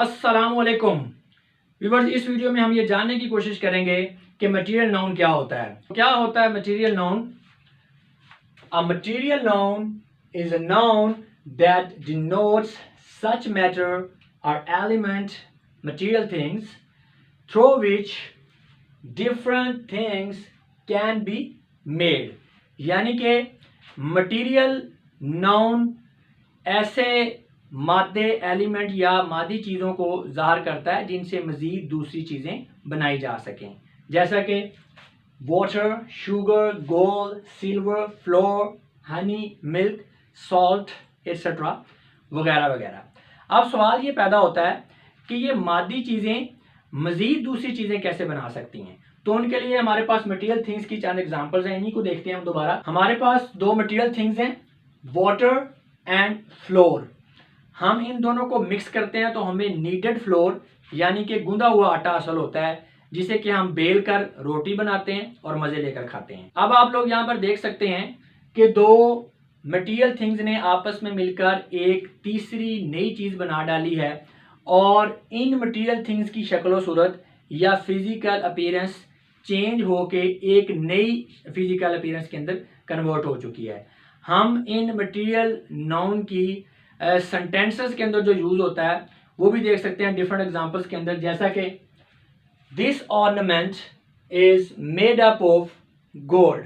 अस्सलामुअलैकुम व्यूअर्स, इस वीडियो में हम ये जानने की कोशिश करेंगे कि मटेरियल नाउन क्या होता है। क्या होता है material noun? A material noun is a noun that denotes such matter और element material things through which different things can be made. यानी कि मटेरियल नाउन ऐसे मादे एलिमेंट या मादी चीज़ों को ज़ाहिर करता है जिनसे मज़ीद दूसरी चीज़ें बनाई जा सकें, जैसा कि water, sugar, gold, silver, floor, Honey, milk, salt etcetera वगैरह वगैरह। अब सवाल ये पैदा होता है कि ये मादी चीज़ें मज़ीद दूसरी चीज़ें कैसे बना सकती हैं। तो उनके लिए हमारे पास मटेरियल थिंग्स की चंद एग्जांपल्स हैं, इन्हीं को देखते हैं हम दोबारा। हमारे पास दो मटेरियल थिंग्स हैं, वाटर एंड फ्लोर। हम इन दोनों को मिक्स करते हैं तो हमें नीडेड फ्लोर यानी कि गूंदा हुआ आटा हासिल होता है, जिसे कि हम बेल कर रोटी बनाते हैं और मजे लेकर खाते हैं। अब आप लोग यहाँ पर देख सकते हैं कि दो मटेरियल थिंग्स ने आपस में मिलकर एक तीसरी नई चीज बना डाली है और इन मटेरियल थिंग्स की शक्ल सूरत या फिजिकल अपीयरेंस चेंज होके एक नई फिजिकल अपीयरेंस के अंदर कन्वर्ट हो चुकी है। हम इन मटेरियल नाउन की सेंटेंसेस के अंदर जो यूज होता है वो भी देख सकते हैं डिफरेंट एग्जांपल्स के अंदर, जैसा कि this ornament is made up of gold.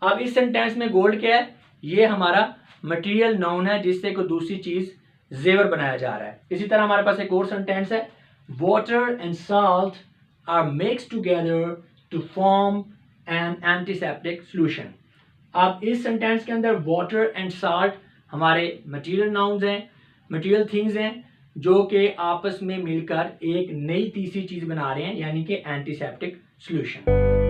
अब इस सेंटेंस में गोल्ड क्या है? ये हमारा मटेरियल नाउन है जिससे कोई दूसरी चीज जेवर बनाया जा रहा है। इसी तरह हमारे पास एक और सेंटेंस है, water and salt are mixed together to form an antiseptic solution. अब इस सेंटेंस के अंदर वाटर एंड सॉल्ट हमारे मटेरियल नाउन्स हैं, मटेरियल थिंग्स हैं, जो कि आपस में मिलकर एक नई तीसरी चीज बना रहे हैं, यानी कि एंटीसेप्टिक सॉल्यूशन।